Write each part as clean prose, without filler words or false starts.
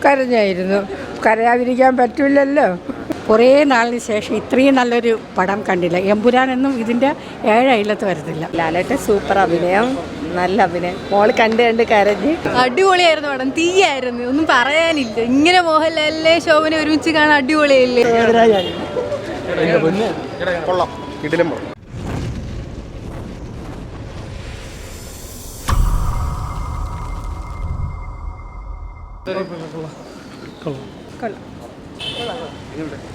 കരഞ്ഞായിരുന്നു. കരയാതിരിക്കാൻ പറ്റില്ലല്ലോ. കുറേ നാളിന് ശേഷം ഇത്രയും നല്ലൊരു പടം കണ്ടില്ല. എമ്പുരാനൊന്നും ഇതിൻ്റെ 7 അയലത്ത് വരത്തില്ല. ലാലേട്ടൻ സൂപ്പർ അഭിനയം, നല്ല അഭിനയം. മോള് കണ്ട് കരഞ്ഞ്. അടിപൊളിയായിരുന്നു പടം, തീയായിരുന്നു, ഒന്നും പറയാനില്ല. ഇങ്ങനെ മോഹൻലാലിലെ ശോഭന ഒരുമിച്ച് കാണാൻ അടിപൊളിയല്ലേ. കൊള്ളാം, കിടിലം.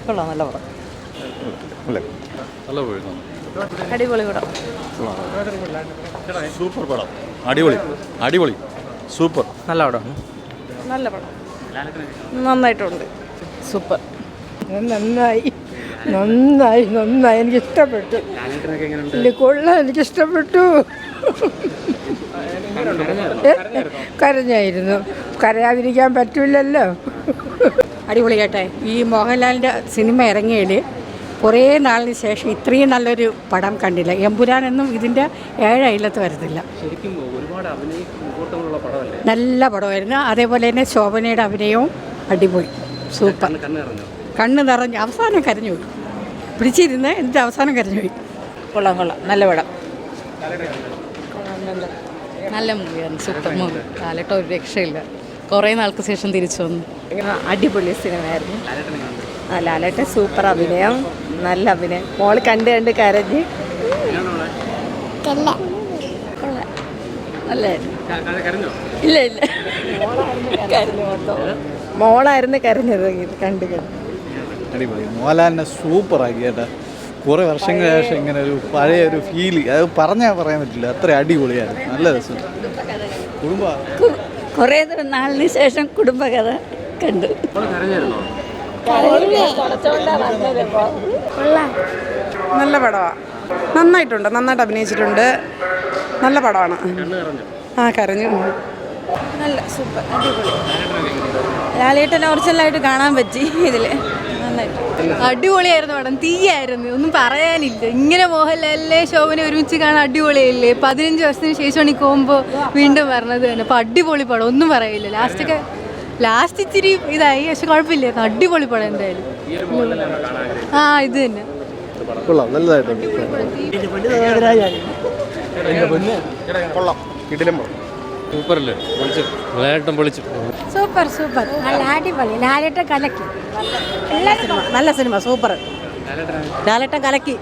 കൊള്ളാം, നല്ല പടം, അടിപൊളി പടം, സൂപ്പർ പടം, അടിപൊളി അടിപൊളി സൂപ്പർ, നല്ല പടം, നല്ല പടം, നന്നായിട്ടുണ്ട്, സൂപ്പർ, നന്നായി നന്നായി നന്നായി എനിക്കിഷ്ടപ്പെട്ടു. ഇല്ല, കൊള്ളാം, എനിക്കിഷ്ടപ്പെട്ടു. കരഞ്ഞായിരുന്നു. കരയാതിരിക്കാൻ പറ്റില്ലല്ലോ. അടിപൊളിയാട്ടെ. ഈ മോഹൻലാലിൻ്റെ സിനിമ ഇറങ്ങിയതിൽ കുറേ നാളിന് ശേഷം ഇത്രയും നല്ലൊരു പടം കണ്ടില്ല. എമ്പുരാനൊന്നും ഇതിൻ്റെ 7 അയലത്ത് വരത്തില്ല. നല്ല പടമായിരുന്നു. അതേപോലെ തന്നെ ശോഭനയുടെ അഭിനയവും അടിപൊളി, സൂപ്പർ. കണ്ണ് നിറഞ്ഞ് അവസാനം കരഞ്ഞുപോയി. പിടിച്ചിരുന്ന് എന്നിട്ട് അവസാനം കരഞ്ഞുപോയി. കൊള്ളാം, നല്ല പടം, നല്ല മൂവിയാണ്, സൂപ്പർ മൂവി. ലാലേട്ടൻ ഒരു രക്ഷയില്ല, കുറേ നാൾക്ക് ശേഷം തിരിച്ചു വന്നു. അടിപൊളി സിനിമയായിരുന്നു. ലാലേട്ടൻ സൂപ്പർ അഭിനയം, നല്ല അഭിനയം. മോള് കണ്ട് കരഞ്ഞ്. ഇല്ല ഇല്ല, മോളായിരുന്നു കരഞ്ഞത് കണ്ട്. അടിപൊളി. മോഹൻലാലിനെ സൂപ്പറാക്കി കേട്ടാ. കുറേ വർഷങ്ങൾക്ക് ശേഷം ഇങ്ങനെ ഒരു പഴയ ഒരു ഫീല്, അത് പറയാൻ പറ്റില്ല, അത്ര അടിപൊളിയായിരുന്നു. നല്ല രസം. കുറേ നാളിന് ശേഷം കുടുംബകഥ കണ്ടു. നല്ല പടമാണ്, നന്നായിട്ടുണ്ട്, നന്നായിട്ട് അഭിനയിച്ചിട്ടുണ്ട്. നല്ല പടമാണ്. ആ, കരഞ്ഞു. നല്ല സൂപ്പർ, അടിപൊളി. ലാലേട്ടൻ ഒറിജിനലായിട്ട് കാണാൻ പറ്റി ഇതിൽ, നന്നായിട്ട്. അടിപൊളിയായിരുന്നു പടം, തീയായിരുന്നു, ഒന്നും പറയാനില്ല. ഇങ്ങനെ മോഹൻലാലിലെ ശോഭന ഒരുമിച്ച് കാണാൻ അടിപൊളിയല്ലേ. 15 വർഷത്തിന് ശേഷമാണ് ഈ കോമ്പോ വീണ്ടും പറഞ്ഞത് തന്നെ. അപ്പോൾ അടിപൊളി പടം, ഒന്നും പറയില്ല. ലാസ്റ്റ് ഇച്ചിരി ഇതായി, പക്ഷെ കുഴപ്പമില്ലായിരുന്നു. അടിപൊളി പടം എന്തായാലും. ആ, ഇത് തന്നെ കൊള്ളാം, നല്ലതായിട്ടുണ്ട്. കൊള്ളാം, കിടിലം. സൂപ്പറല്ലേ, പൊളിച്ചു. ലാലേട്ടൻ പൊളിച്ചു. സൂപ്പർ സൂപ്പർ, നല്ല അടിപൊളി. ലാലേട്ടൻ കലക്കി, നല്ല സിനിമ, സൂപ്പർ. ലാലേട്ടൻ കലക്കി.